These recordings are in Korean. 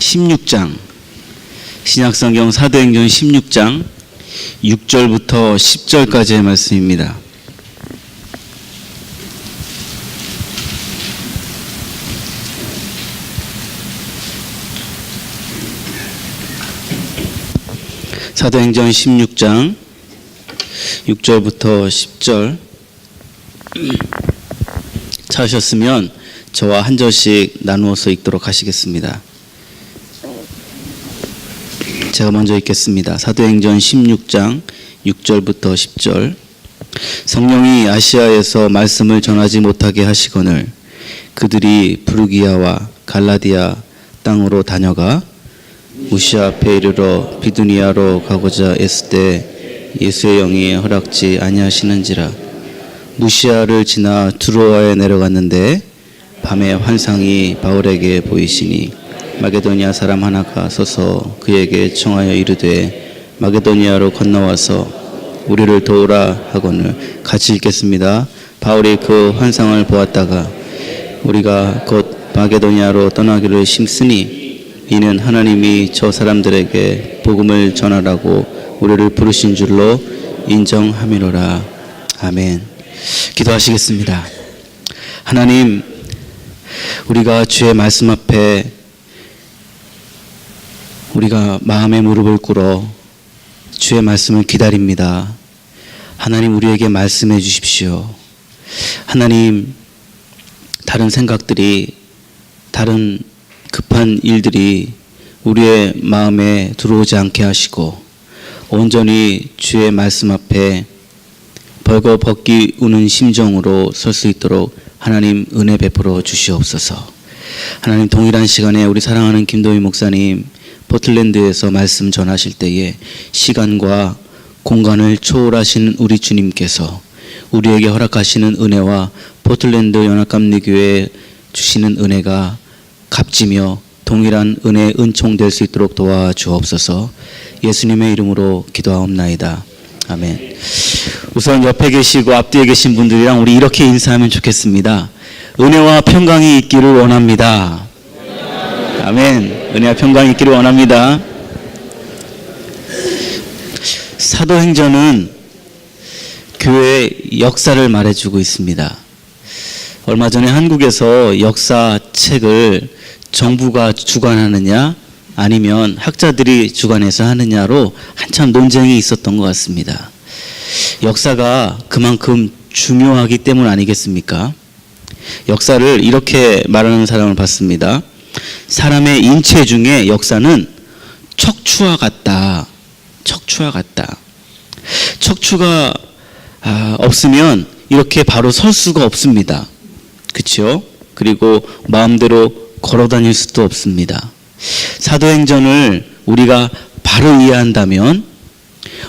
16장, 신약성경 사도행전 16장 6절부터 10절까지의 말씀입니다. 사도행전 16장 6절부터 10절 찾으셨으면 저와 한 절씩 나누어서 읽도록 하시겠습니다. 제가 먼저 읽겠습니다. 사도행전 16장 6절부터 10절. 성령이 아시아에서 말씀을 전하지 못하게 하시거늘 그들이 부르기아와 갈라디아 땅으로 다녀가 무시아 앞에 이르러 비두니아로 가고자 애쓸 때 예수의 영이 허락지 아니하시는지라. 무시아를 지나 두로아에 내려갔는데 밤에 환상이 바울에게 보이시니 마게도니아 사람 하나가 서서 그에게 청하여 이르되 마게도니아로 건너와서 우리를 도우라 하거늘. 같이 읽겠습니다. 바울이 그 환상을 보았다가 우리가 곧 마게도니아로 떠나기를 심쓰니 이는 하나님이 저 사람들에게 복음을 전하라고 우리를 부르신 줄로 인정함이로라. 아멘. 기도하시겠습니다. 하나님, 우리가 주의 말씀 앞에 우리가 마음의 무릎을 꿇어 주의 말씀을 기다립니다. 하나님, 우리에게 말씀해 주십시오. 하나님, 다른 생각들이, 다른 급한 일들이 우리의 마음에 들어오지 않게 하시고 온전히 주의 말씀 앞에 벌거벗기 우는 심정으로 설 수 있도록 하나님 은혜 베풀어 주시옵소서. 하나님, 동일한 시간에 우리 사랑하는 김도희 목사님 포틀랜드에서 말씀 전하실 때에 시간과 공간을 초월하시는 우리 주님께서 우리에게 허락하시는 은혜와 포틀랜드 연합감리교회에 주시는 은혜가 값지며 동일한 은혜의 은총될 수 있도록 도와주옵소서. 예수님의 이름으로 기도하옵나이다. 아멘. 우선 옆에 계시고 앞뒤에 계신 분들이랑 우리 이렇게 인사하면 좋겠습니다. 은혜와 평강이 있기를 원합니다. 아멘. 은혜와 평강이 있기를 원합니다. 사도행전은 교회의 역사를 말해주고 있습니다. 얼마 전에 한국에서 역사책을 정부가 주관하느냐 아니면 학자들이 주관해서 하느냐로 한참 논쟁이 있었던 것 같습니다. 역사가 그만큼 중요하기 때문 아니겠습니까? 역사를 이렇게 말하는 사람을 봤습니다. 사람의 인체 중에 역사는 척추와 같다. 척추와 같다. 척추가 없으면 이렇게 바로 설 수가 없습니다. 그렇죠? 그리고 마음대로 걸어 다닐 수도 없습니다. 사도행전을 우리가 바로 이해한다면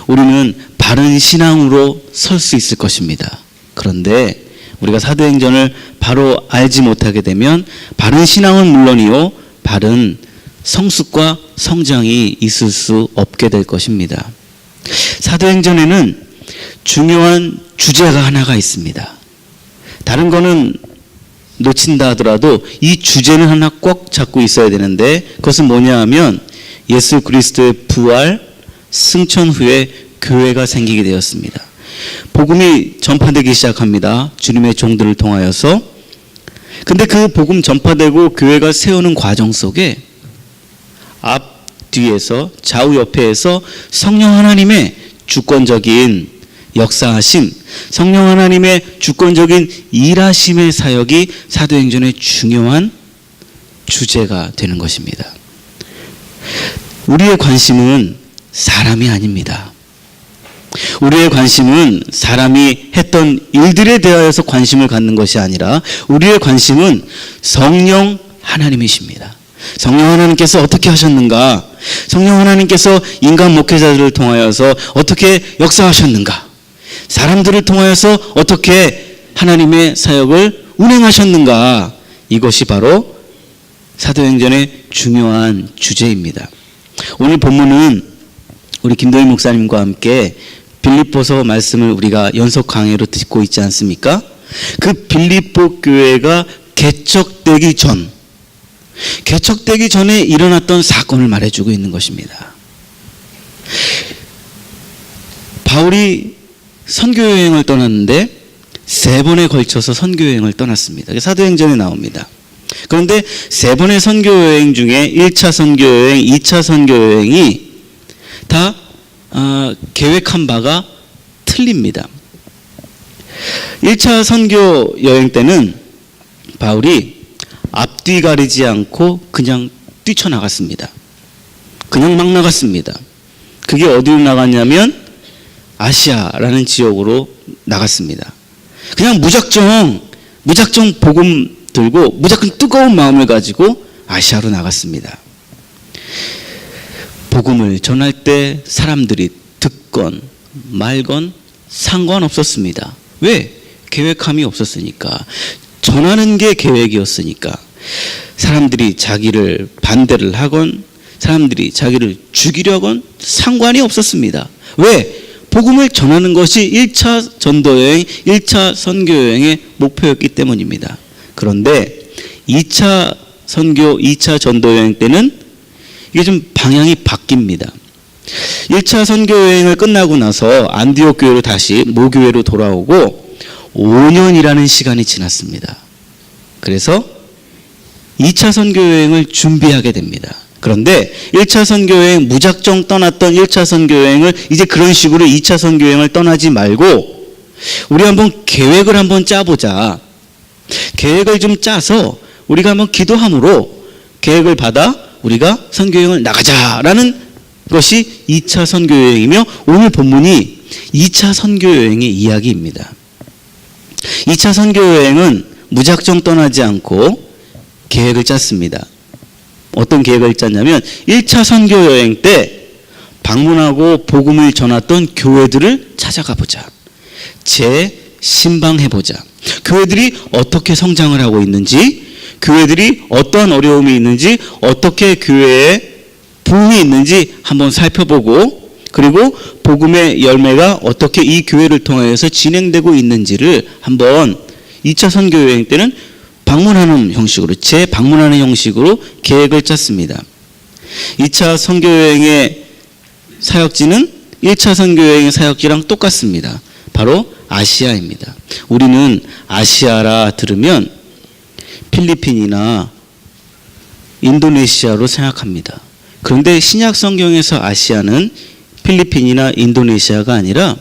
우리는 바른 신앙으로 설 수 있을 것입니다. 그런데 우리가 사도행전을 바로 알지 못하게 되면 바른 신앙은 물론이요, 바른 성숙과 성장이 있을 수 없게 될 것입니다. 사도행전에는 중요한 주제가 하나가 있습니다. 다른 거는 놓친다 하더라도 이 주제는 하나 꼭 잡고 있어야 되는데 그것은 뭐냐 하면 예수 그리스도의 부활, 승천 후에 교회가 생기게 되었습니다. 복음이 전파되기 시작합니다. 주님의 종들을 통하여서. 근데 그 복음 전파되고 교회가 세우는 과정 속에 앞, 뒤에서, 좌우, 옆에에서 성령 하나님의 주권적인 역사하심, 성령 하나님의 주권적인 일하심의 사역이 사도행전의 중요한 주제가 되는 것입니다. 우리의 관심은 사람이 아닙니다. 우리의 관심은 사람이 했던 일들에 대하여서 관심을 갖는 것이 아니라 우리의 관심은 성령 하나님이십니다. 성령 하나님께서 어떻게 하셨는가? 성령 하나님께서 인간 목회자들을 통하여서 어떻게 역사하셨는가? 사람들을 통하여서 어떻게 하나님의 사역을 운행하셨는가? 이것이 바로 사도행전의 중요한 주제입니다. 오늘 본문은 우리 김도희 목사님과 함께 빌립보서 말씀을 우리가 연속 강해로 듣고 있지 않습니까? 그 빌립보 교회가 개척되기 전 개척되기 전에 일어났던 사건을 말해주고 있는 것입니다. 바울이 선교여행을 떠났는데 3번에 걸쳐서 선교여행을 떠났습니다. 사도행전에 나옵니다. 그런데 3번의 선교여행 중에 1차 선교여행, 2차 선교여행이 다 계획한 바가 틀립니다. 1차 선교여행 때는 바울이 앞뒤 가리지 않고 그냥 뛰쳐나갔습니다. 그냥 막 나갔습니다. 그게 어디로 나갔냐면 아시아라는 지역으로 나갔습니다. 그냥 무작정 복음 들고 무작정 뜨거운 마음을 가지고 아시아로 나갔습니다. 복음을 전할 때 사람들이 듣건 말건 상관없었습니다. 왜? 계획함이 없었으니까. 전하는 게 계획이었으니까. 사람들이 자기를 반대를 하건 사람들이 자기를 죽이려건 상관이 없었습니다. 왜? 복음을 전하는 것이 1차 전도여행, 1차 선교여행의 목표였기 때문입니다. 그런데 2차 선교, 2차 전도여행 때는 이게 좀 방향이 바뀝니다. 1차 선교여행을 끝나고 나서 안디옥 교회로 다시 모교회로 돌아오고 5년이라는 시간이 지났습니다. 그래서 2차 선교여행을 준비하게 됩니다. 그런데 1차 선교여행 무작정 떠났던 1차 선교여행을 이제 그런 식으로 2차 선교여행을 떠나지 말고 우리 한번 계획을 한번 짜보자. 계획을 좀 짜서 우리가 한번 기도함으로 계획을 받아 우리가 선교여행을 나가자라는 것이 2차 선교여행이며 오늘 본문이 2차 선교여행의 이야기입니다. 2차 선교여행은 무작정 떠나지 않고 계획을 짰습니다. 어떤 계획을 짰냐면 1차 선교여행 때 방문하고 복음을 전했던 교회들을 찾아가 보자. 재신방해보자. 교회들이 어떻게 성장을 하고 있는지, 교회들이 어떠한 어려움이 있는지, 어떻게 교회에 부흥이 있는지 한번 살펴보고, 그리고 복음의 열매가 어떻게 이 교회를 통해서 진행되고 있는지를 한번 2차 선교여행 때는 방문하는 형식으로, 재방문하는 형식으로 계획을 짰습니다. 2차 선교여행의 사역지는 1차 선교여행의 사역지랑 똑같습니다. 바로 아시아입니다. 우리는 아시아라 들으면 필리핀이나 인도네시아로 생각합니다. 그런데 신약 성경에서 아시아는 필리핀이나 인도네시아가 아니라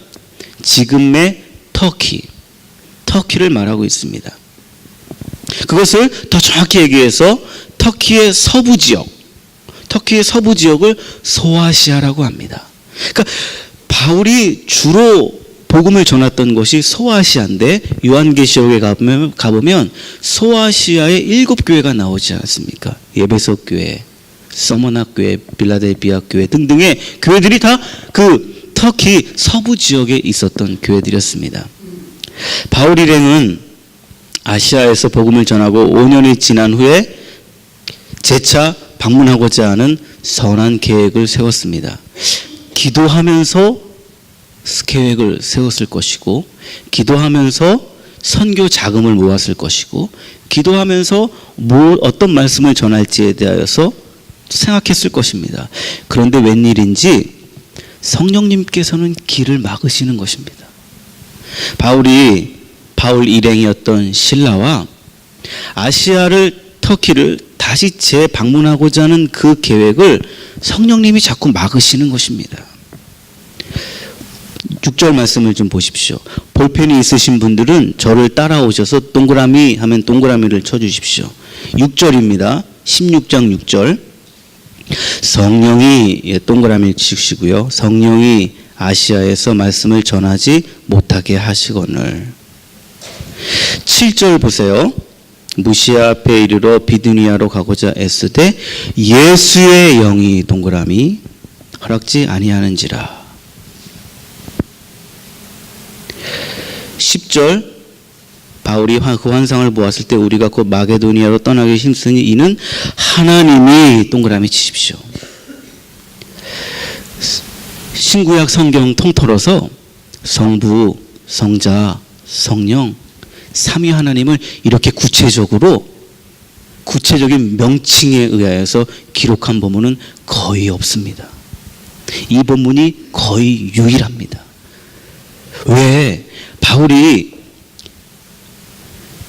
지금의 터키를 말하고 있습니다. 그것을 더 정확히 얘기해서 터키의 서부 지역을 소아시아라고 합니다. 그러니까 바울이 주로 복음을 전했던 것이 소아시아인데 요한계시록에 가보면 소아시아의 7교회가 나오지 않습니까? 에베소 교회, 서머나 교회, 빌라델비아 교회 등등의 교회들이 다 그 터키 서부 지역에 있었던 교회들이었습니다. 바울 일행은 아시아에서 복음을 전하고 5년이 지난 후에 재차 방문하고자 하는 선한 계획을 세웠습니다. 기도하면서 계획을 세웠을 것이고, 기도하면서 선교 자금을 모았을 것이고, 기도하면서 어떤 말씀을 전할지에 대하여서 생각했을 것입니다. 그런데 웬일인지 성령님께서는 길을 막으시는 것입니다. 바울 일행이었던 실라와 터키를 다시 재방문하고자 하는 그 계획을 성령님이 자꾸 막으시는 것입니다. 6절 말씀을 좀 보십시오. 볼펜이 있으신 분들은 저를 따라오셔서 동그라미 하면 동그라미를 쳐주십시오. 6절입니다. 16장 6절. 성령이 동그라미를 치시고요. 성령이 아시아에서 말씀을 전하지 못하게 하시거늘. 7절 보세요. 무시아 앞에 이르러 비두니아로 가고자 애쓰되 예수의 영이 동그라미 허락지 아니하는지라. 10절 바울이 그 환상을 보았을 때 우리가 곧 마게도니아로 떠나기 힘쓰니 이는 하나님이 동그라미 치십시오. 신구약 성경 통틀어서 성부, 성자, 성령 삼위 하나님을 이렇게 구체적으로 구체적인 명칭에 의하여서 기록한 본문은 거의 없습니다. 이 본문이 거의 유일합니다. 왜? 바울이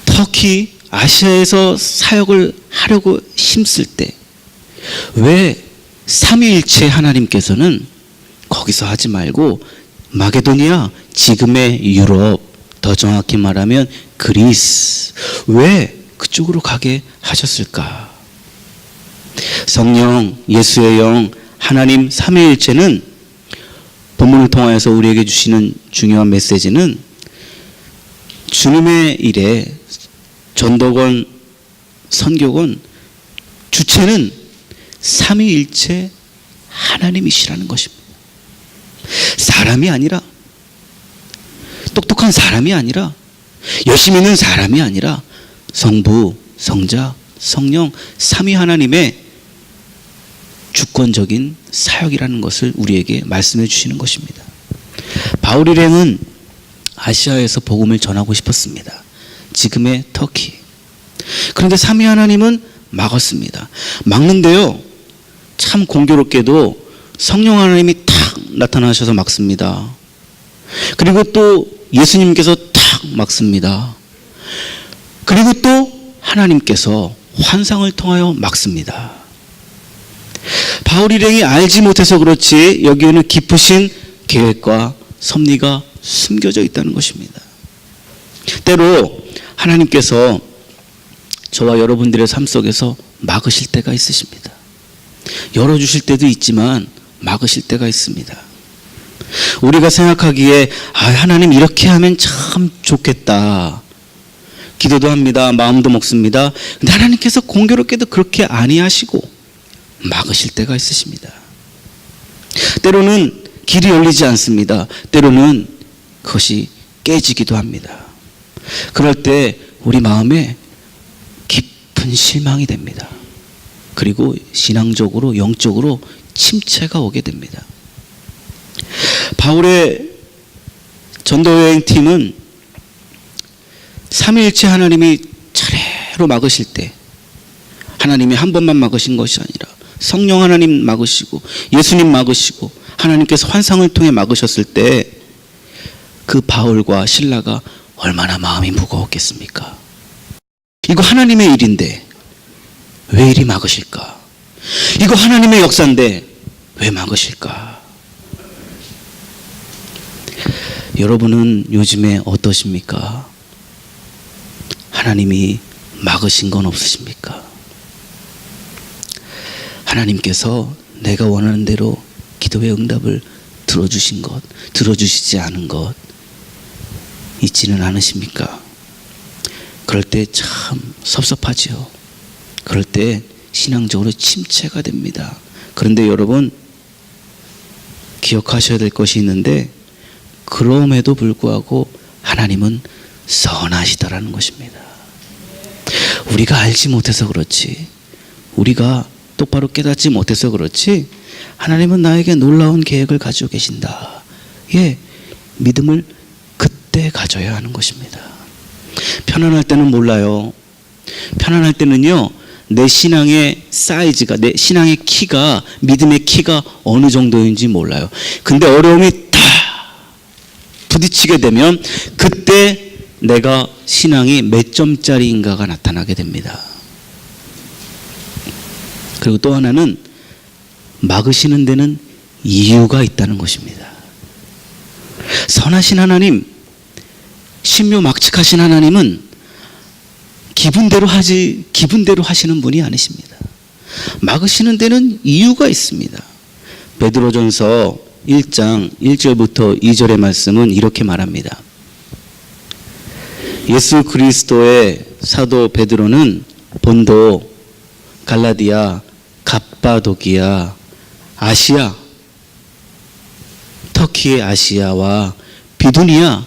터키 아시아에서 사역을 하려고 힘쓸 때 왜 삼위일체 하나님께서는 거기서 하지 말고 마게도니아, 지금의 유럽, 더 정확히 말하면 그리스, 왜 그쪽으로 가게 하셨을까? 성령, 예수의 영, 하나님 삼위일체는 본문을 통하여서 우리에게 주시는 중요한 메시지는 주님의 일에 전도건, 선교건 주체는 삼위일체 하나님이시라는 것입니다. 사람이 아니라, 똑똑한 사람이 아니라, 열심히 있는 사람이 아니라 성부, 성자, 성령 삼위 하나님의 주권적인 사역이라는 것을 우리에게 말씀해 주시는 것입니다. 바울 일행은 아시아에서 복음을 전하고 싶었습니다. 지금의 터키. 그런데 삼위 하나님은 막았습니다. 막는데요, 참 공교롭게도 성령 하나님이 탁 나타나셔서 막습니다. 그리고 또 예수님께서 탁 막습니다. 그리고 또 하나님께서 환상을 통하여 막습니다. 바울 일행이 알지 못해서 그렇지 여기에는 깊으신 계획과 섭리가 숨겨져 있다는 것입니다. 때로 하나님께서 저와 여러분들의 삶 속에서 막으실 때가 있으십니다. 열어주실 때도 있지만 막으실 때가 있습니다. 우리가 생각하기에 하나님 이렇게 하면 참 좋겠다. 기도도 합니다. 마음도 먹습니다. 근데 하나님께서 공교롭게도 그렇게 아니하시고 막으실 때가 있으십니다. 때로는 길이 열리지 않습니다. 때로는 그것이 깨지기도 합니다. 그럴 때 우리 마음에 깊은 실망이 됩니다. 그리고 신앙적으로, 영적으로 침체가 오게 됩니다. 바울의 전도여행팀은 삼위일체 하나님이 차례로 막으실 때, 하나님이 한 번만 막으신 것이 아니라 성령 하나님 막으시고 예수님 막으시고 하나님께서 환상을 통해 막으셨을 때 그 바울과 실라가 얼마나 마음이 무거웠겠습니까? 이거 하나님의 일인데 왜 이리 막으실까? 이거 하나님의 역사인데 왜 막으실까? 여러분은 요즘에 어떠십니까? 하나님이 막으신 건 없으십니까? 하나님께서 내가 원하는 대로 기도의 응답을 들어주신 것, 들어주시지 않은 것 있지는 않으십니까? 그럴 때 참 섭섭하지요. 그럴 때 신앙적으로 침체가 됩니다. 그런데 여러분 기억하셔야 될 것이 있는데, 그럼에도 불구하고 하나님은 선하시다라는 것입니다. 우리가 알지 못해서 그렇지, 우리가 똑바로 깨닫지 못해서 그렇지, 하나님은 나에게 놀라운 계획을 가지고 계신다. 예, 믿음을 그때 가져야 하는 것입니다. 편안할 때는 몰라요. 편안할 때는요, 내 신앙의 사이즈가, 내 신앙의 키가, 믿음의 키가 어느 정도인지 몰라요. 근데 어려움이 다 부딪히게 되면 그때 내가 신앙이 몇 점짜리인가가 나타나게 됩니다. 그리고 또 하나는 막으시는 데는 이유가 있다는 것입니다. 선하신 하나님, 신묘막측하신 하나님은 기분대로 하시는 분이 아니십니다. 막으시는 데는 이유가 있습니다. 베드로전서 1장 1절부터 2절의 말씀은 이렇게 말합니다. 예수 그리스도의 사도 베드로는 본도, 갈라디아, 갑바도기아, 아시아, 터키의 아시아와 비두니아,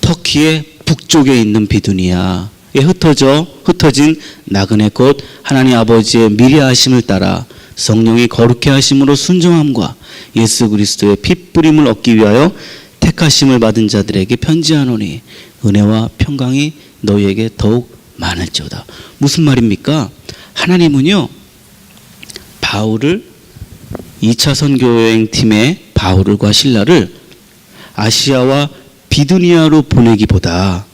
터키의 북쪽에 있는 비두니아에 흩어진 나그네 곧 하나님 아버지의 미리하심을 따라 성령이 거룩해 하심으로 순종함과 예수 그리스도의 핏뿌림을 얻기 위하여 택하심을 받은 자들에게 편지하노니 은혜와 평강이 너희에게 더욱 많을지어다. 무슨 말입니까? 하나님은요, 바울을 2차 선교여행팀의 바울과 실라를 아시아와 비두니아로 보내기보다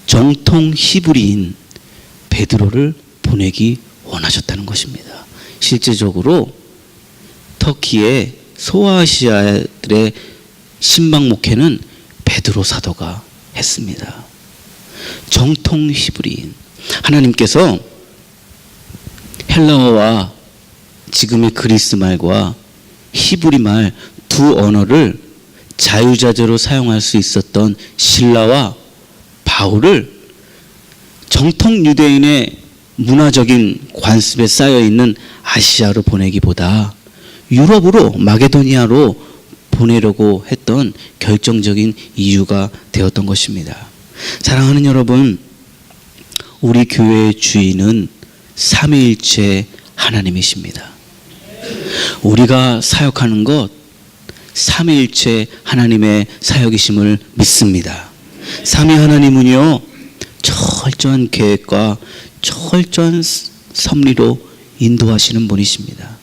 정통 히브리인 베드로를 보내기 원하셨다는 것입니다. 실제적으로 터키의 소아시아들의 신방 목회는 베드로 사도가 했습니다. 정통 히브리인. 하나님께서 헬라어와 지금의 그리스 말과 히브리 말 두 언어를 자유자재로 사용할 수 있었던 실라와 바울을 정통 유대인의 문화적인 관습에 쌓여 있는 아시아로 보내기보다 유럽으로, 마게도니아로 보내려고 했던 결정적인 이유가 되었던 것입니다. 사랑하는 여러분, 우리 교회의 주인은 삼위일체 하나님이십니다. 우리가 사역하는 것 삼위일체 하나님의 사역이심을 믿습니다. 삼위 하나님은요, 철저한 계획과 철저한 섭리로 인도하시는 분이십니다.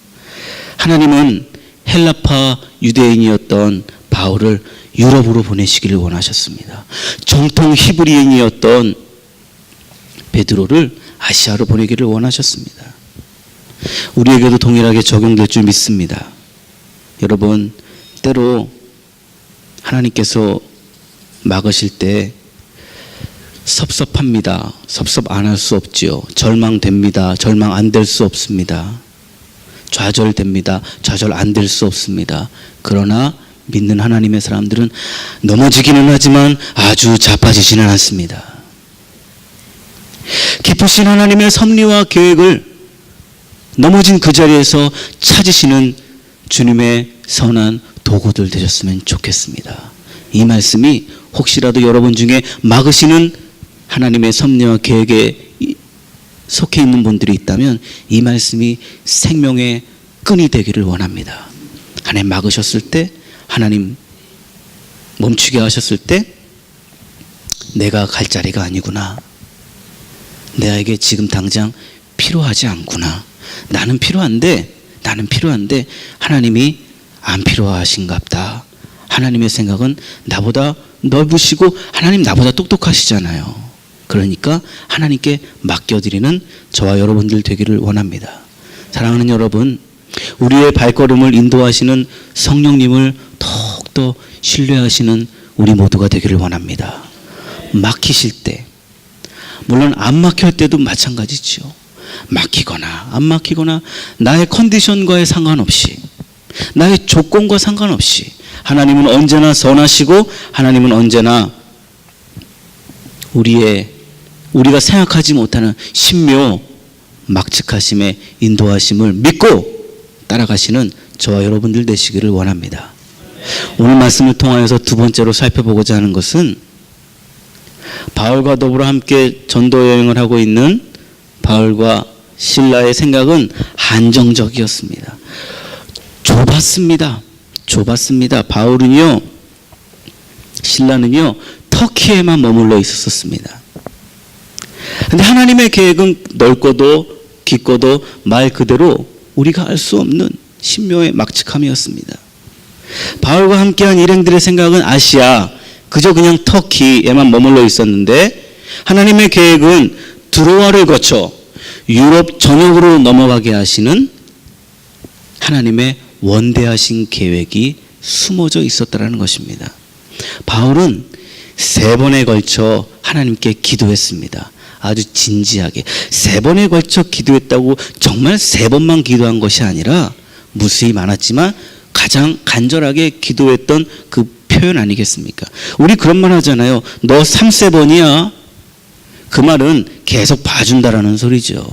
하나님은 헬라파 유대인이었던 바울을 유럽으로 보내시기를 원하셨습니다. 정통 히브리인이었던 베드로를 아시아로 보내기를 원하셨습니다. 우리에게도 동일하게 적용될 줄 믿습니다. 여러분, 때로 하나님께서 막으실 때 섭섭합니다. 섭섭 안 할 수 없지요. 절망됩니다. 절망 안 될 수 없습니다. 좌절됩니다. 좌절 안 될 수 없습니다. 그러나 믿는 하나님의 사람들은 넘어지기는 하지만 아주 자빠지지는 않습니다. 깊으신 하나님의 섭리와 계획을 넘어진 그 자리에서 찾으시는 주님의 선한 도구들 되셨으면 좋겠습니다. 이 말씀이 혹시라도 여러분 중에 막으시는 하나님의 섭리와 계획에 속해 있는 분들이 있다면 이 말씀이 생명의 끈이 되기를 원합니다. 하나님 막으셨을 때, 하나님 멈추게 하셨을 때 내가 갈 자리가 아니구나. 내게 지금 당장 필요하지 않구나. 나는 필요한데 하나님이 안 필요하신갑다. 하나님의 생각은 나보다 넓으시고 하나님 나보다 똑똑하시잖아요. 그러니까 하나님께 맡겨드리는 저와 여러분들 되기를 원합니다. 사랑하는 여러분, 우리의 발걸음을 인도하시는 성령님을 더욱더 신뢰하시는 우리 모두가 되기를 원합니다. 막히실 때, 물론 안 막힐 때도 마찬가지죠. 막히거나 안 막히거나 나의 컨디션과의 상관없이, 나의 조건과 상관없이 하나님은 언제나 선하시고 하나님은 언제나 우리가 생각하지 못하는 신묘 막측하심의 인도하심을 믿고 따라가시는 저와 여러분들 되시기를 원합니다. 오늘 말씀을 통하여서 두 번째로 살펴보고자 하는 것은 바울과 더불어 함께 전도 여행을 하고 있는 바울과 실라의 생각은 한정적이었습니다. 좁았습니다. 바울은요, 신라는요, 터키에만 머물러 있었습니다. 근데 하나님의 계획은 넓고도 깊고도 말 그대로 우리가 알 수 없는 신묘의 막측함이었습니다. 바울과 함께한 일행들의 생각은 아시아, 그저 그냥 터키에만 머물러 있었는데 하나님의 계획은 드로아를 거쳐 유럽 전역으로 넘어가게 하시는 하나님의 원대하신 계획이 숨어져 있었다는 것입니다. 바울은 3번에 걸쳐 하나님께 기도했습니다. 아주 진지하게 3번에 걸쳐 기도했다고 정말 3번만 기도한 것이 아니라 무수히 많았지만 가장 간절하게 기도했던 그 표현 아니겠습니까? 우리 그런 말 하잖아요. 너 3세번이야. 그 말은 계속 봐준다라는 소리죠.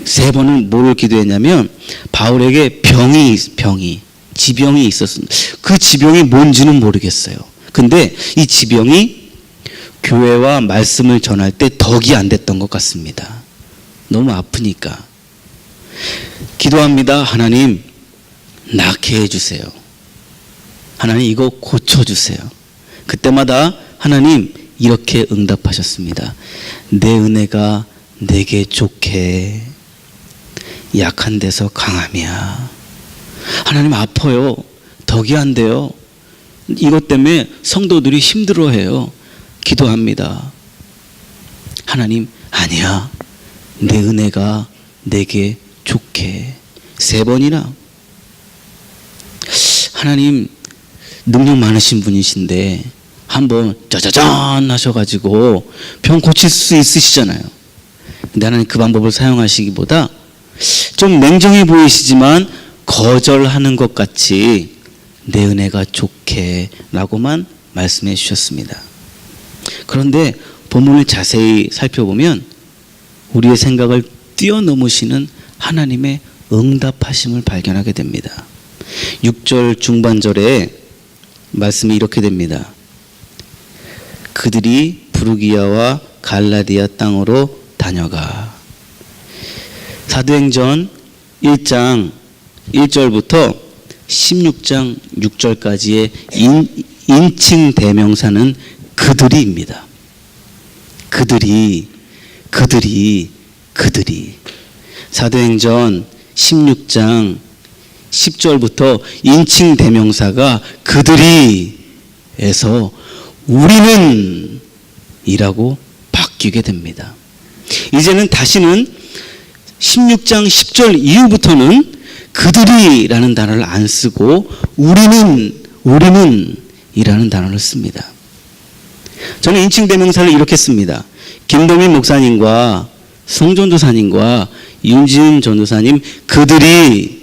3번은 뭐를 기도했냐면 바울에게 지병이 있었습니다. 그 지병이 뭔지는 모르겠어요. 근데 이 지병이 교회와 말씀을 전할 때 덕이 안 됐던 것 같습니다. 너무 아프니까. 기도합니다. 하나님, 낫게 해주세요. 하나님, 이거 고쳐주세요. 그때마다 하나님, 이렇게 응답하셨습니다. 내 은혜가 내게 좋게 약한 데서 강함이야. 하나님 아파요. 덕이 안 돼요. 이것 때문에 성도들이 힘들어해요. 기도합니다. 하나님 아니야. 내 은혜가 내게 좋게. 3번이나. 하나님 능력 많으신 분이신데 한번 짜자잔 하셔가지고 병 고칠 수 있으시잖아요. 근데 하나님 그 방법을 사용하시기보다 좀 냉정해 보이시지만 거절하는 것 같이 내 은혜가 좋게 라고만 말씀해 주셨습니다. 그런데 본문을 자세히 살펴보면 우리의 생각을 뛰어넘으시는 하나님의 응답하심을 발견하게 됩니다. 6절 중반절에 말씀이 이렇게 됩니다. 그들이 부르기아와 갈라디아 땅으로 다녀가. 사도행전 1장 1절부터 16장 6절까지의 인칭 대명사는 그들이입니다. 그들이 사도행전 16장 10절부터 인칭 대명사가 그들이에서 우리는 이라고 바뀌게 됩니다. 이제는 다시는 16장 10절 이후부터는 그들이라는 단어를 안 쓰고 우리는 이라는 단어를 씁니다. 저는 인칭 대명사를 이렇게 씁니다. 김동민 목사님과 성전도사님과 윤지은 전도사님 그들이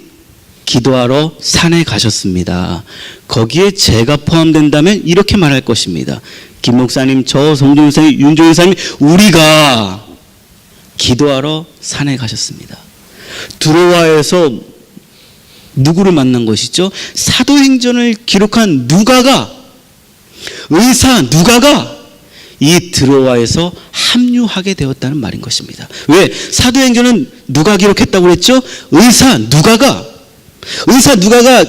기도하러 산에 가셨습니다. 거기에 제가 포함된다면 이렇게 말할 것입니다. 김 목사님, 저 성전도사님, 윤조사님 우리가 기도하러 산에 가셨습니다. 드로아에서 누구를 만난 것이죠? 사도행전을 기록한 의사 누가가 이 드로아에서 합류하게 되었다는 말인 것입니다. 왜? 사도행전은 누가 기록했다고 그랬죠? 의사 누가가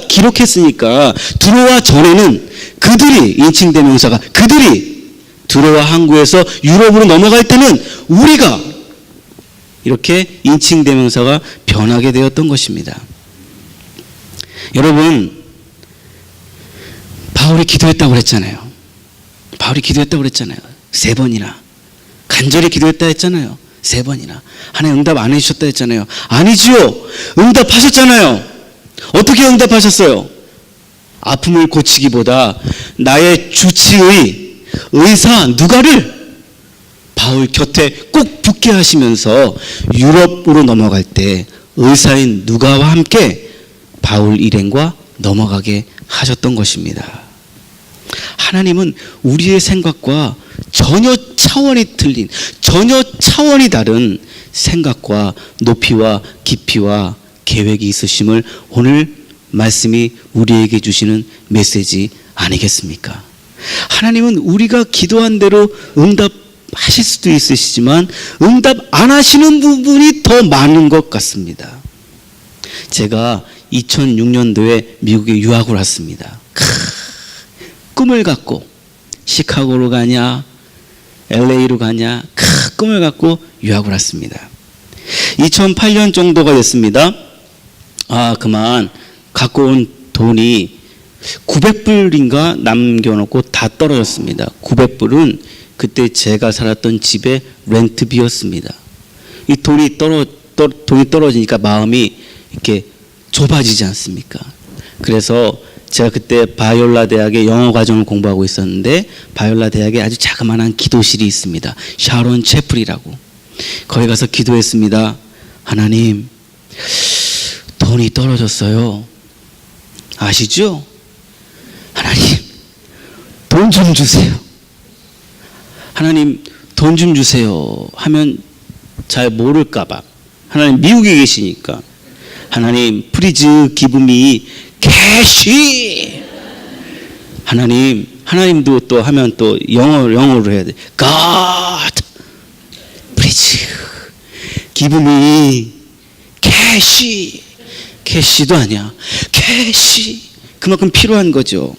기록했으니까 드로아 전에는 그들이 인칭 대명사가 그들이 드로아 항구에서 유럽으로 넘어갈 때는 우리가 이렇게 인칭 대명사가 변하게 되었던 것입니다. 여러분 바울이 기도했다고 그랬잖아요. 3번이나 간절히 기도했다 했잖아요. 3번이나 하나님 응답 안 해주셨다 했잖아요. 아니지요. 응답하셨잖아요. 어떻게 응답하셨어요? 아픔을 고치기보다 나의 주치의 의사 누가를 바울 곁에 꼭 붙게 하시면서 유럽으로 넘어갈 때 의사인 누가와 함께 바울 일행과 넘어가게 하셨던 것입니다. 하나님은 우리의 생각과 전혀 차원이 틀린, 전혀 차원이 다른 생각과 높이와 깊이와 계획이 있으심을 오늘 말씀이 우리에게 주시는 메시지 아니겠습니까? 하나님은 우리가 기도한 대로 응답하실 수도 있으시지만 응답 안 하시는 부분이 더 많은 것 같습니다. 제가 2006년도에 미국에 유학을 왔습니다. 꿈을 갖고 시카고로 가냐 LA로 가냐 꿈을 갖고 유학을 왔습니다. 2008년 정도가 됐습니다. 그만 갖고 온 돈이 900불인가 남겨놓고 다 떨어졌습니다. 900불은 그때 제가 살았던 집의 렌트비였습니다. 이 돈이 떨어지니까 마음이 이렇게 좁아지지 않습니까? 그래서 제가 그때 바이올라 대학의 영어 과정을 공부하고 있었는데 바이올라 대학에 아주 자그마한 기도실이 있습니다. 샤론 채플이라고. 거기 가서 기도했습니다. 하나님, 돈이 떨어졌어요. 아시죠? 하나님, 돈 좀 주세요. 하나님, 돈 좀 주세요 하면 잘 모를까봐. 하나님 미국에 계시니까. 하나님, 프리즈 기브미 캐시. 하나님도 또 하면 또 영어로 해야 돼. God, please, give me 캐시. 캐시도 아니야. 캐시. 그만큼 필요한 거죠.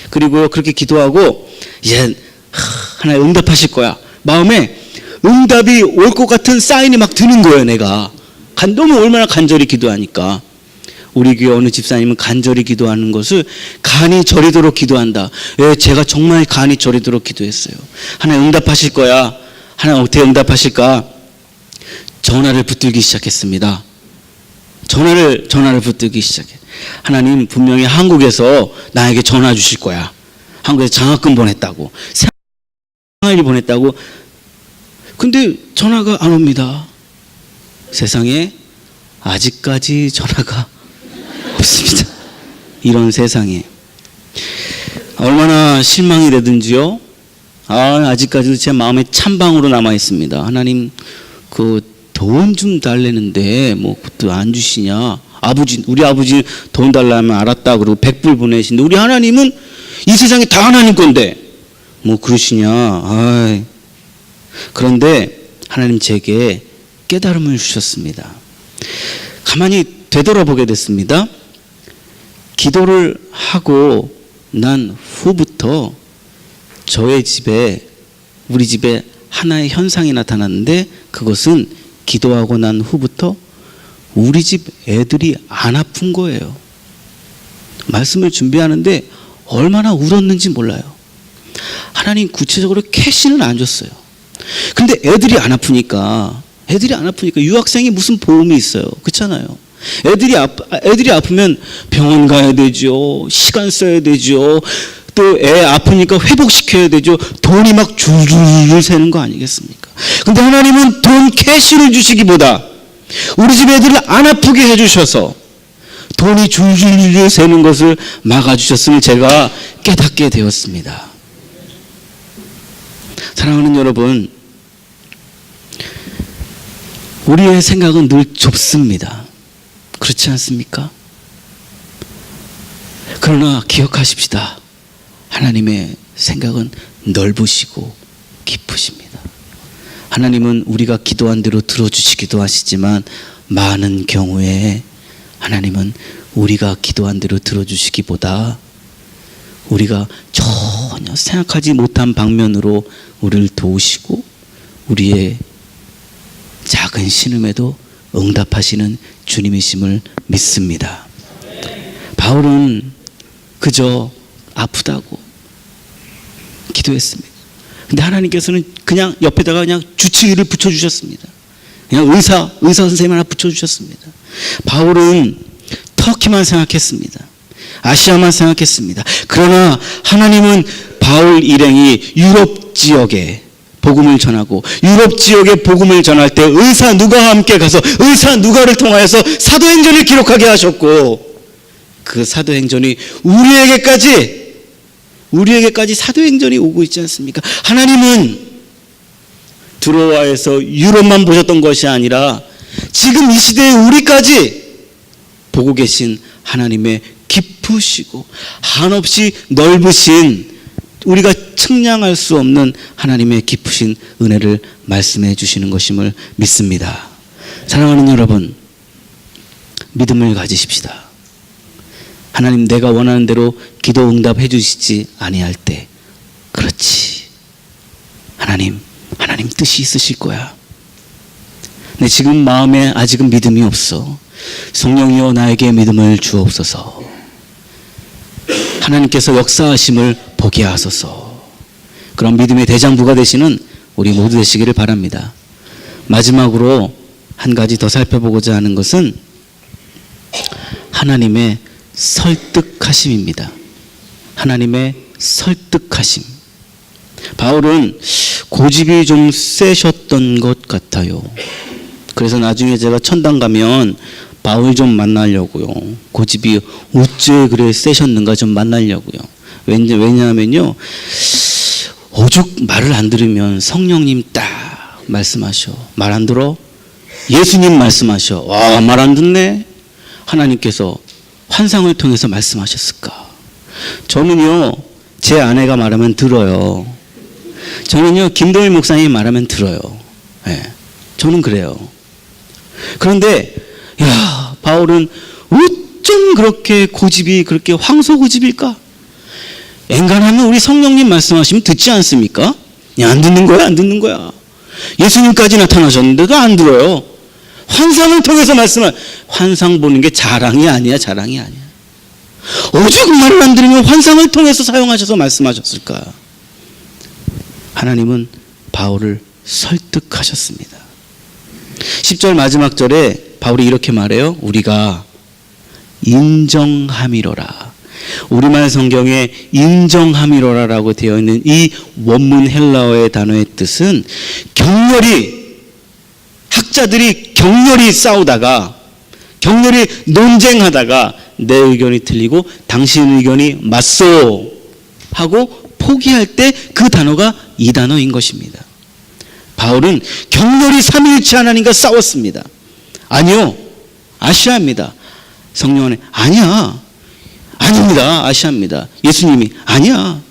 그리고 그렇게 기도하고 이제 하나님 응답하실 거야. 마음에 응답이 올 것 같은 사인이 막 드는 거예요. 내가 너무 얼마나 간절히 기도하니까. 우리 교회 어느 집사님은 간절히 기도하는 것을 간이 저리도록 기도한다. 예, 제가 정말 간이 저리도록 기도했어요. 하나님 응답하실 거야. 하나님 어떻게 응답하실까? 전화를 붙들기 시작했습니다. 전화를 붙들기 시작해. 하나님 분명히 한국에서 나에게 전화 주실 거야. 한국에서 장학금 보냈다고, 생활비 보냈다고. 근데 전화가 안 옵니다. 세상에 아직까지 전화가 없습니다. 이런 세상에 얼마나 실망이 되든지요. 아직까지도 제 마음에 찬방으로 남아 있습니다. 하나님 그 돈 좀 달래는데 뭐 그것도 안 주시냐. 우리 아버지 돈 달라면 알았다 그러고 100불 보내신데 우리 하나님은 이 세상에 다 하나님 건데 뭐 그러시냐. 그런데 하나님 제게 깨달음을 주셨습니다. 가만히 되돌아보게 됐습니다. 기도를 하고 난 후부터 우리 집에 하나의 현상이 나타났는데, 그것은 기도하고 난 후부터 우리 집 애들이 안 아픈 거예요. 말씀을 준비하는데 얼마나 울었는지 몰라요. 하나님 구체적으로 캐시는 안 줬어요. 근데 애들이 안 아프니까 유학생이 무슨 보험이 있어요. 그렇잖아요. 애들이 아프면 병원 가야 되죠. 시간 써야 되죠. 또 애 아프니까 회복시켜야 되죠. 돈이 막 줄줄 새는 거 아니겠습니까? 근데 하나님은 돈 캐시를 주시기보다 우리 집 애들을 안 아프게 해주셔서 돈이 줄줄 새는 것을 막아주셨음을 제가 깨닫게 되었습니다. 사랑하는 여러분, 우리의 생각은 늘 좁습니다. 그렇지 않습니까? 그러나 기억하십시다. 하나님의 생각은 넓으시고 깊으십니다. 하나님은 우리가 기도한 대로 들어주시기도 하시지만 많은 경우에 하나님은 우리가 기도한 대로 들어주시기보다 우리가 전혀 생각하지 못한 방면으로 우리를 도우시고 우리의 작은 신음에도 응답하시는 주님이심을 믿습니다. 바울은 그저 아프다고 기도했습니다. 근데 하나님께서는 그냥 옆에다가 그냥 주치의를 붙여주셨습니다. 그냥 의사 선생님 하나 붙여주셨습니다. 바울은 터키만 생각했습니다. 아시아만 생각했습니다. 그러나 하나님은 바울 일행이 유럽 지역에 복음을 전하고 유럽 지역에 복음을 전할 때 의사 누가와 함께 가서 의사 누가를 통하여서 사도행전을 기록하게 하셨고, 그 사도행전이 우리에게까지 사도행전이 오고 있지 않습니까? 하나님은 드로아에서 유럽만 보셨던 것이 아니라 지금 이 시대에 우리까지 보고 계신 하나님의 깊으시고 한없이 넓으신, 우리가 측량할 수 없는 하나님의 깊으신 은혜를 말씀해 주시는 것임을 믿습니다. 사랑하는 여러분, 믿음을 가지십시다. 하나님, 내가 원하는 대로 기도 응답해 주시지 아니할 때, 그렇지, 하나님 뜻이 있으실 거야. 내 지금 마음에 아직은 믿음이 없어. 성령이여 나에게 믿음을 주옵소서. 하나님께서 역사하심을 보게 하소서. 그런 믿음의 대장부가 되시는 우리 모두 되시기를 바랍니다. 마지막으로 한 가지 더 살펴보고자 하는 것은 하나님의 설득하심입니다. 하나님의 설득하심. 바울은 고집이 좀 세셨던 것 같아요. 그래서 나중에 제가 천당 가면 바울 좀 만나려고요. 고집이 어째 그래 세셨는가 좀 만나려고요. 왜냐하면요, 오죽 말을 안 들으면 성령님 딱 말씀하셔. 말 안 들어? 예수님 말씀하셔. 와, 말 안 듣네. 하나님께서 환상을 통해서 말씀하셨을까? 저는요, 제 아내가 말하면 들어요. 저는요, 김동일 목사님이 말하면 들어요. 네, 저는 그래요. 그런데 바울은 어쩜 그렇게 고집이 그렇게 황소 고집일까? 엔간하면 우리 성령님 말씀하시면 듣지 않습니까? 야, 안 듣는 거야, 안 듣는 거야. 예수님까지 나타나셨는데도 안 들어요. 환상을 통해서 말씀을, 환상 보는 게 자랑이 아니야, 자랑이 아니야. 오죽 말을 안 들으면 환상을 통해서 사용하셔서 말씀하셨을까? 하나님은 바울을 설득하셨습니다. 10절 마지막 절에 바울이 이렇게 말해요. 우리가 인정함이로라. 우리말 성경에 인정함이로라라고 되어 있는 이 원문 헬라어의 단어의 뜻은 격렬히, 학자들이 격렬히 싸우다가, 격렬히 논쟁하다가 내 의견이 틀리고 당신 의견이 맞소 하고 포기할 때 그 단어가 이 단어인 것입니다. 바울은 격렬히 삼위일체 하나님과 싸웠습니다. 아니요, 아시아입니다. 성령 안에 아니야, 아닙니다, 아시아입니다. 예수님이 아니야.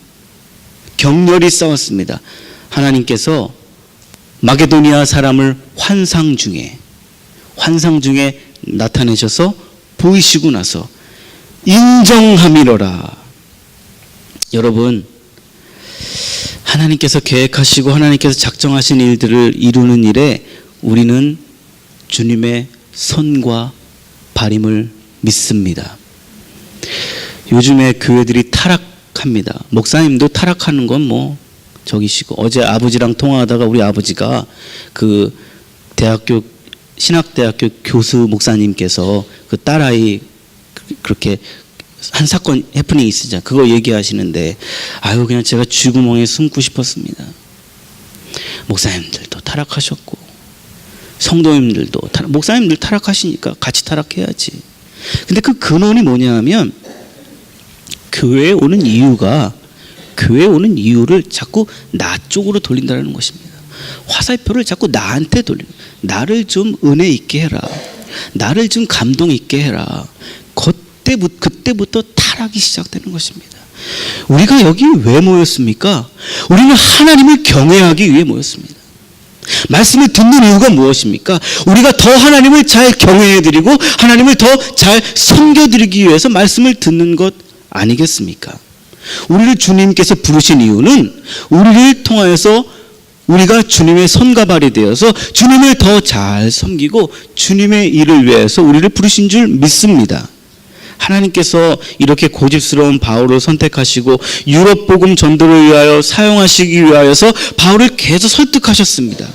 격렬히 싸웠습니다. 하나님께서 마게도니아 사람을 환상 중에 나타내셔서 보이시고 나서 인정함이로라. 여러분, 하나님께서 계획하시고 하나님께서 작정하신 일들을 이루는 일에 우리는 주님의 손과 발임을 믿습니다. 요즘에 교회들이 타락합니다. 목사님도 타락하는 건 뭐 저기시고, 어제 아버지랑 통화하다가 우리 아버지가 그 대학교, 신학대학교 교수 목사님께서 그 딸아이 그렇게 한 사건 해프닝이 있으잖아요. 그거 얘기하시는데, 아유, 그냥 제가 쥐구멍에 숨고 싶었습니다. 목사님들도 타락하셨고 성도님들도 목사님들 타락하시니까 같이 타락해야지. 근데 그 근원이 뭐냐 하면, 교회에 오는 이유를 자꾸 나 쪽으로 돌린다는 것입니다. 화살표를 자꾸 나한테 돌리는, 나를 좀 은혜 있게 해라, 나를 좀 감동 있게 해라. 그때부터 타락이 시작되는 것입니다. 우리가 여기 왜 모였습니까? 우리는 하나님을 경외하기 위해 모였습니다. 말씀을 듣는 이유가 무엇입니까? 우리가 더 하나님을 잘 경외해드리고 하나님을 더 잘 섬겨드리기 위해서 말씀을 듣는 것 아니겠습니까? 우리를 주님께서 부르신 이유는 우리를 통하여서 우리가 주님의 손과 발이 되어서 주님을 더 잘 섬기고 주님의 일을 위해서 우리를 부르신 줄 믿습니다. 하나님께서 이렇게 고집스러운 바울을 선택하시고 유럽 복음 전도를 위하여 사용하시기 위하여서 바울을 계속 설득하셨습니다.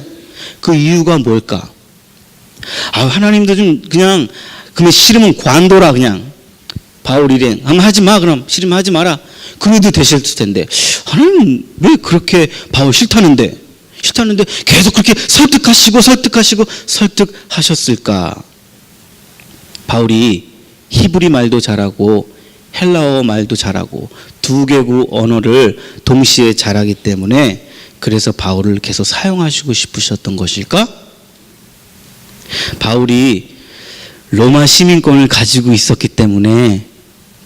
그 이유가 뭘까? 하나님도 좀 그냥, 그러면 싫으면 관둬라, 그냥 바울 일행 한번 하지 마, 그럼 싫으면 하지 마라, 그래도 되실 텐데 하나님 왜 그렇게 바울 싫다는데 계속 그렇게 설득하셨을까? 바울이 히브리 말도 잘하고 헬라어 말도 잘하고 두 개국 언어를 동시에 잘하기 때문에 그래서 바울을 계속 사용하시고 싶으셨던 것일까? 바울이 로마 시민권을 가지고 있었기 때문에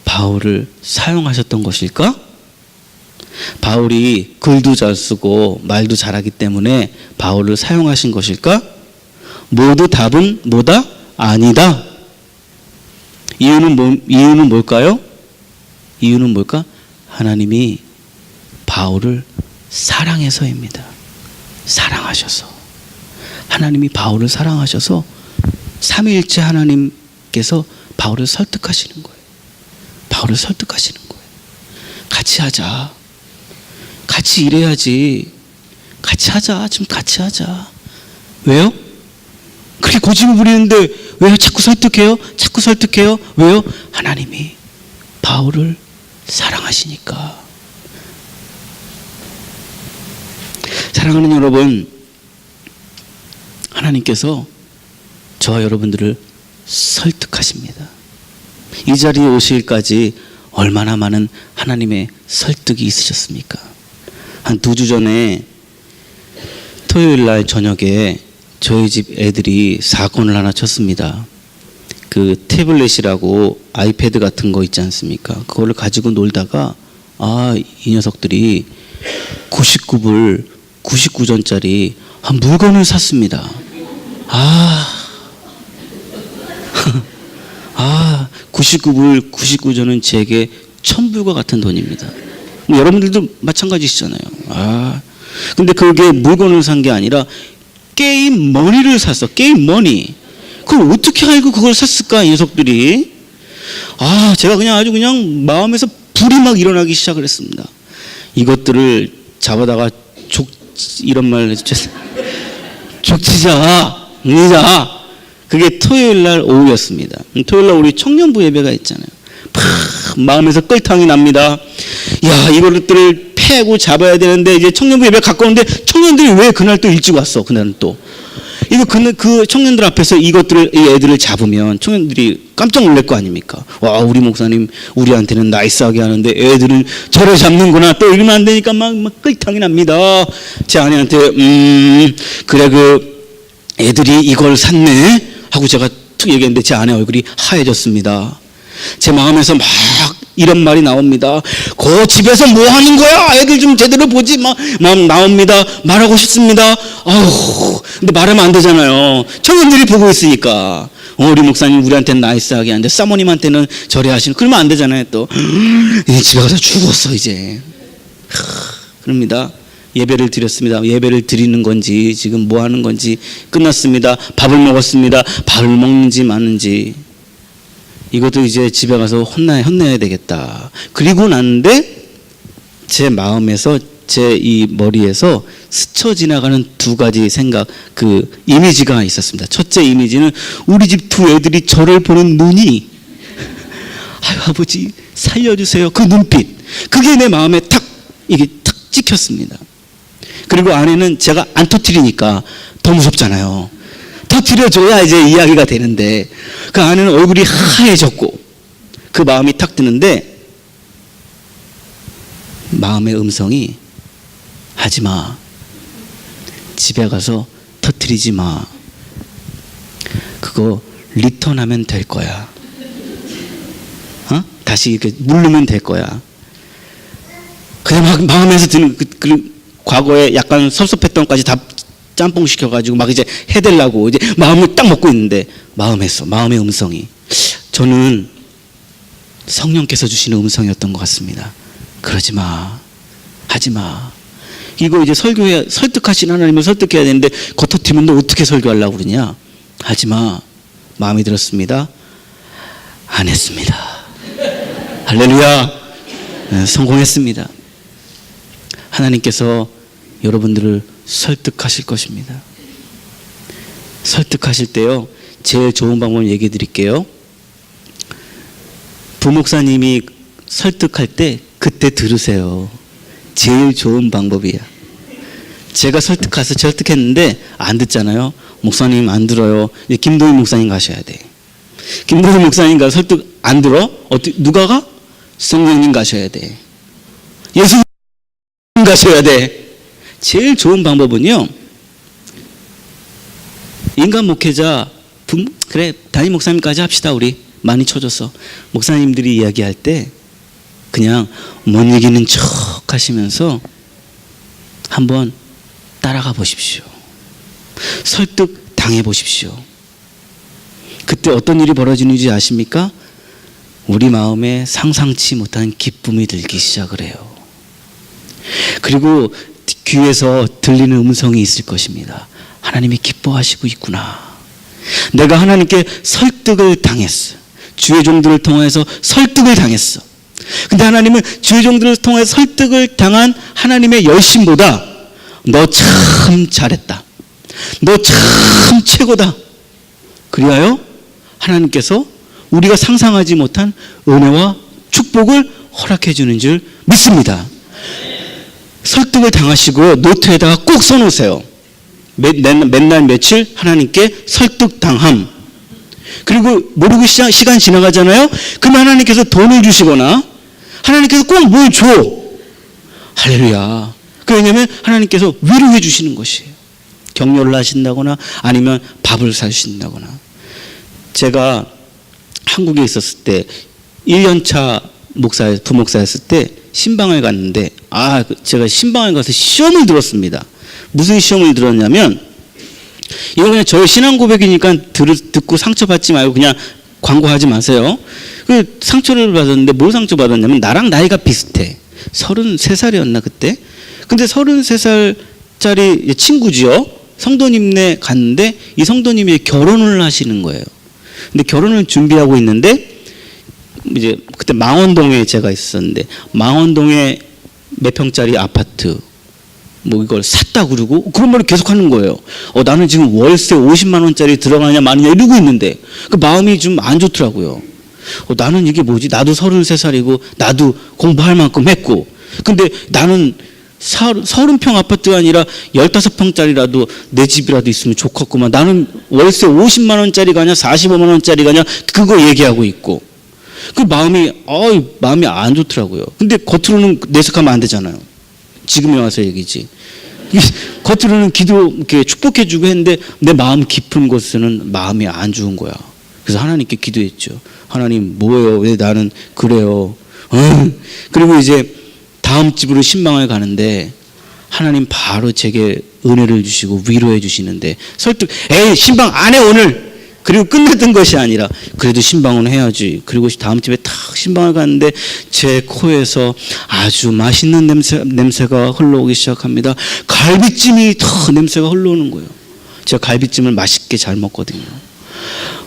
바울을 사용하셨던 것일까? 바울이 글도 잘 쓰고 말도 잘하기 때문에 바울을 사용하신 것일까? 모두 답은 뭐다? 아니다. 이유는 뭘까요? 이유는 뭘까? 하나님이 바울을 사랑해서입니다. 사랑하셔서. 하나님이 바울을 사랑하셔서 삼위일체 하나님께서 바울을 설득하시는 거예요. 바울을 설득하시는 거예요. 같이 하자. 같이 일해야지. 같이 하자. 좀 같이 하자. 왜요? 그렇게 고집을 부리는데 왜 자꾸 설득해요? 왜요? 하나님이 바울을 사랑하시니까. 사랑하는 여러분, 하나님께서 저와 여러분들을 설득하십니다. 이 자리에 오시기까지 얼마나 많은 하나님의 설득이 있으셨습니까? 한 2주 전에 토요일 날 저녁에 저희 집 애들이 사건을 하나 쳤습니다. 그 태블릿이라고 아이패드 같은 거 있지 않습니까? 그거를 가지고 놀다가 이 녀석들이 99불 99전짜리 한 물건을 샀습니다. 99불 99전은 제게 1000불과 같은 돈입니다. 뭐 여러분들도 마찬가지시잖아요. 근데 그게 물건을 산 게 아니라 게임 머니를 샀어. 게임 머니. 그걸 어떻게 알고 그걸 샀을까, 이 녀석들이. 제가 그냥 아주 그냥 마음에서 불이 막 일어나기 시작을 했습니다. 이것들을 잡아다가 이런 말 해주셨어요. 족치자. 그게 토요일 날 오후였습니다. 토요일 날 우리 청년부 예배가 있잖아요. 마음에서 끌탕이 납니다. 이것들을 패고 잡아야 되는데 이제 청년부 예배 가까운데 청년들이 왜 그날 또 일찍 왔어? 그날은 또. 그 청년들 앞에서 이 애들을 잡으면 청년들이 깜짝 놀랄 거 아닙니까? 우리 목사님 우리한테는 나이스하게 하는데 애들을 저를 잡는구나. 또 이러면 안 되니까 막 끌탕이 납니다. 제 아내한테 그래 애들이 이걸 샀네 하고 제가 툭 얘기했는데 제 아내 얼굴이 하얘졌습니다. 제 마음에서 막 이런 말이 나옵니다. 그 집에서 뭐 하는 거야? 애들 좀 제대로 보지. 마음 나옵니다. 말하고 싶습니다. 근데 말하면 안 되잖아요. 청년들이 보고 있으니까. 우리 목사님 우리한테는 나이스하게 하는데 사모님한테는 저래 하시는. 그러면 안 되잖아요. 또 집에 가서 죽었어 이제. 그럽니다. 예배를 드렸습니다. 예배를 드리는 건지 지금 뭐 하는 건지 끝났습니다. 밥을 먹었습니다. 밥을 먹는지 마는지. 이것도 이제 집에 가서 혼내야 되겠다. 그리고 났는데 제 마음에서 제 이 머리에서 스쳐 지나가는 두 가지 생각, 이미지가 있었습니다. 첫째 이미지는 우리 집 두 애들이 저를 보는 눈이 아버지 살려주세요. 그 눈빛. 그게 내 마음에 이게 탁 찍혔습니다. 그리고 아내는 제가 안 터뜨리니까 더 무섭잖아요. 터뜨려줘야 이제 이야기가 되는데 그 아내는 얼굴이 하얘졌고 그 마음이 탁 드는데 마음의 음성이 하지마. 집에 가서 터뜨리지 마. 그거 리턴하면 될 거야. 다시 이렇게 누르면 될 거야. 그냥 막 마음에서 드는 과거에 약간 섭섭했던 것까지 다 짬뽕 시켜가지고 막 이제 해대려고 이제 마음을 딱 먹고 있는데 마음의 음성이 저는 성령께서 주시는 음성이었던 것 같습니다. 그러지 마. 하지 마. 이거 이제 설교에 설득하신 하나님을 설득해야 되는데 겉터튀면 너 어떻게 설교하려고 그러냐. 하지 마. 마음이 들었습니다. 안 했습니다. 할렐루야. 성공했습니다. 하나님께서 여러분들을 설득하실 것입니다. 설득하실 때요, 제일 좋은 방법을 얘기해 드릴게요. 부목사님이 설득할 때 그때 들으세요. 제일 좋은 방법이야. 제가 설득했는데 안 듣잖아요. 목사님 안 들어요. 이제 김동희 목사님 가셔야 돼. 김동희 목사님 가 설득 안 들어? 누가 가? 성령님 가셔야 돼. 예수님 가셔야 돼. 제일 좋은 방법은요, 인간 목회자 그래 담임 목사님까지 합시다. 우리 많이 쳐줬어. 목사님들이 이야기할 때 그냥 못 이기는 척 하시면서 한번 따라가 보십시오. 설득 당해 보십시오. 그때 어떤 일이 벌어지는지 아십니까? 우리 마음에 상상치 못한 기쁨이 들기 시작을 해요. 그리고 귀에서 들리는 음성이 있을 것입니다. 하나님이 기뻐하시고 있구나. 내가 하나님께 설득을 당했어. 주의 종들을 통해서 설득을 당했어. 근데 하나님은 주의 종들을 통해서 설득을 당한 하나님의 열심보다 너 참 잘했다. 너 참 최고다. 그리하여 하나님께서 우리가 상상하지 못한 은혜와 축복을 허락해 주는 줄 믿습니다. 설득을 당하시고 노트에다가 꼭 써놓으세요. 맨날 며칠 하나님께 설득당함. 그리고 모르고 시간 지나가잖아요. 그럼 하나님께서 돈을 주시거나 하나님께서 꼭 뭘 줘. 할렐루야. 왜냐하면 하나님께서 위로해 주시는 것이에요. 격려를 하신다거나 아니면 밥을 사주신다거나. 제가 한국에 있었을 때 1년차 부목사였을 때 신방을 갔는데 제가 신방을 가서 시험을 들었습니다. 무슨 시험을 들었냐면, 이거 그냥 저의 신앙 고백이니까 듣고 상처받지 말고 그냥 광고하지 마세요. 상처를 받았는데 뭘 상처받았냐면 나랑 나이가 비슷해. 33살이었나 그때. 근데 33살짜리 친구지요. 성도님네 갔는데 이 성도님이 결혼을 하시는 거예요. 근데 결혼을 준비하고 있는데 이제 그때 망원동에 제가 있었는데 망원동에 몇 평짜리 아파트 뭐 이걸 샀다 그러고 그런 말을 계속 하는 거예요. 나는 지금 월세 50만 원짜리 들어가냐 마느냐 이러고 있는데 그 마음이 좀 안 좋더라고요. 나는 이게 뭐지? 나도 33살이고 나도 공부할 만큼 했고 근데 나는 30평 아파트가 아니라 15평짜리라도 내 집이라도 있으면 좋겠구만. 나는 월세 50만 원짜리 가냐 45만 원짜리 가냐 그거 얘기하고 있고 그 마음이 안 좋더라고요. 근데 겉으로는 내색하면 안 되잖아요. 지금에 와서 얘기지. 겉으로는 기도 이렇게 축복해주고 했는데 내 마음 깊은 곳에는 마음이 안 좋은 거야. 그래서 하나님께 기도했죠. 하나님 뭐예요? 왜 나는 그래요? 그리고 이제 다음 집으로 신방을 가는데 하나님 바로 제게 은혜를 주시고 위로해 주시는데 설득 신방 안 해 오늘. 그리고 끝났던 것이 아니라 그래도 신방은 해야지. 그리고 다음 집에 탁 신방을 갔는데 제 코에서 아주 맛있는 냄새가 흘러오기 시작합니다. 갈비찜이 더 냄새가 흘러오는 거예요. 제가 갈비찜을 맛있게 잘 먹거든요.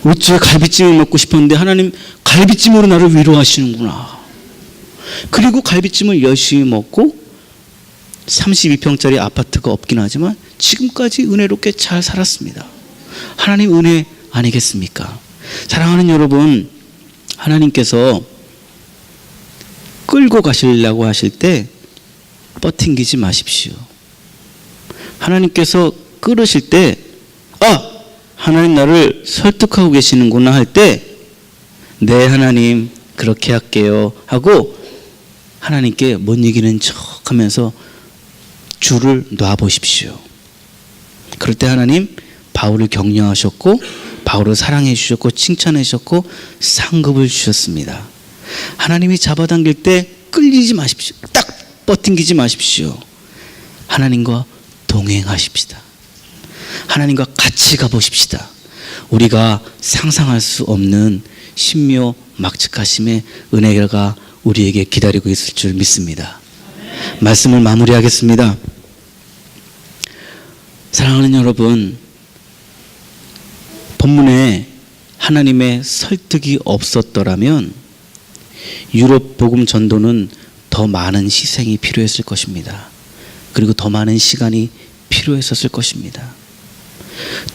어째 갈비찜을 먹고 싶었는데 하나님 갈비찜으로 나를 위로하시는구나. 그리고 갈비찜을 열심히 먹고 32평짜리 아파트가 없긴 하지만 지금까지 은혜롭게 잘 살았습니다. 하나님 은혜 아니겠습니까? 사랑하는 여러분, 하나님께서 끌고 가시려고 하실 때 뻗팅기지 마십시오. 하나님께서 끌으실 때 하나님 나를 설득하고 계시는구나 할 때 네 하나님 그렇게 할게요 하고 하나님께 못 이기는 척 하면서 줄을 놔보십시오. 그럴 때 하나님 바울을 격려하셨고 바울을 사랑해 주셨고 칭찬해 주셨고 상급을 주셨습니다. 하나님이 잡아당길 때 끌리지 마십시오. 딱 뻗팅기지 마십시오. 하나님과 동행하십시다. 하나님과 같이 가보십시다. 우리가 상상할 수 없는 신묘 막측하심의 은혜가 우리에게 기다리고 있을 줄 믿습니다. 말씀을 마무리하겠습니다. 사랑하는 여러분, 본문에 하나님의 설득이 없었더라면 유럽 복음 전도는 더 많은 희생이 필요했을 것입니다. 그리고 더 많은 시간이 필요했었을 것입니다.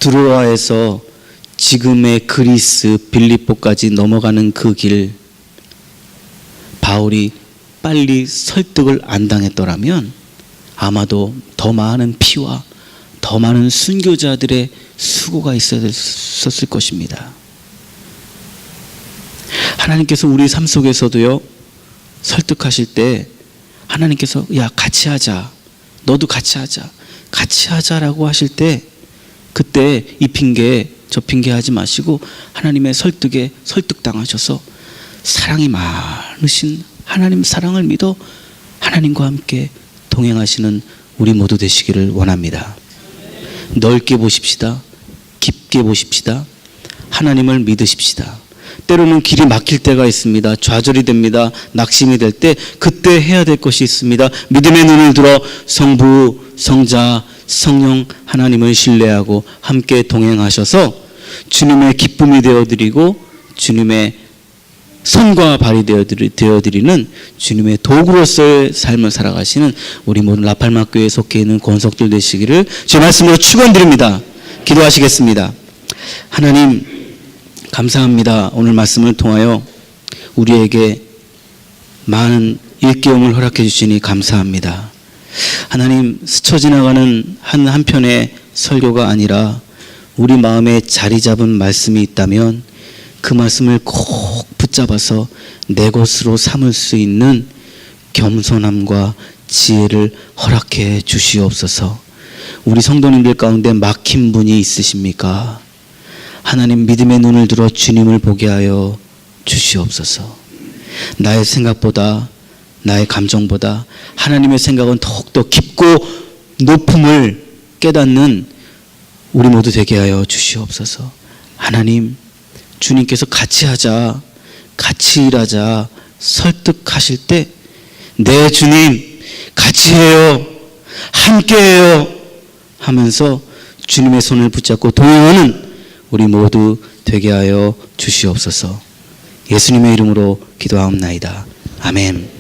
드로아에서 지금의 그리스 빌립보까지 넘어가는 그 길, 바울이 빨리 설득을 안 당했더라면 아마도 더 많은 피와 더 많은 순교자들의 수고가 있었을 것입니다. 하나님께서 우리 삶 속에서도요, 설득하실 때 하나님께서 야 같이 하자, 너도 같이 하자, 같이 하자라고 하실 때 그때 이 핑계 저 핑계 하지 마시고 하나님의 설득에 설득당하셔서 사랑이 많으신 하나님 사랑을 믿어 하나님과 함께 동행하시는 우리 모두 되시기를 원합니다. 넓게 보십시다. 깊게 보십시다. 하나님을 믿으십시다. 때로는 길이 막힐 때가 있습니다. 좌절이 됩니다. 낙심이 될 때 그때 해야 될 것이 있습니다. 믿음의 눈을 들어 성부, 성자, 성령 하나님을 신뢰하고 함께 동행하셔서 주님의 기쁨이 되어드리고 주님의 손과 발이 되어드리는 주님의 도구로서의 삶을 살아가시는 우리 모든 라팔마교회에 속해 있는 권속들 되시기를 제 말씀으로 축원드립니다. 기도하시겠습니다. 하나님 감사합니다. 오늘 말씀을 통하여 우리에게 많은 일깨움을 허락해 주시니 감사합니다. 하나님 스쳐 지나가는 한편의 설교가 아니라 우리 마음에 자리 잡은 말씀이 있다면 그 말씀을 꼭 붙잡아서 내 것으로 삼을 수 있는 겸손함과 지혜를 허락해 주시옵소서. 우리 성도님들 가운데 막힌 분이 있으십니까? 하나님 믿음의 눈을 들어 주님을 보게 하여 주시옵소서. 나의 생각보다 나의 감정보다 하나님의 생각은 더욱더 깊고 높음을 깨닫는 우리 모두 되게 하여 주시옵소서. 하나님 주님께서 같이 하자, 같이 일하자 설득하실 때 네 주님 같이 해요, 함께 해요 하면서 주님의 손을 붙잡고 동행하는 우리 모두 되게 하여 주시옵소서. 예수님의 이름으로 기도하옵나이다. 아멘.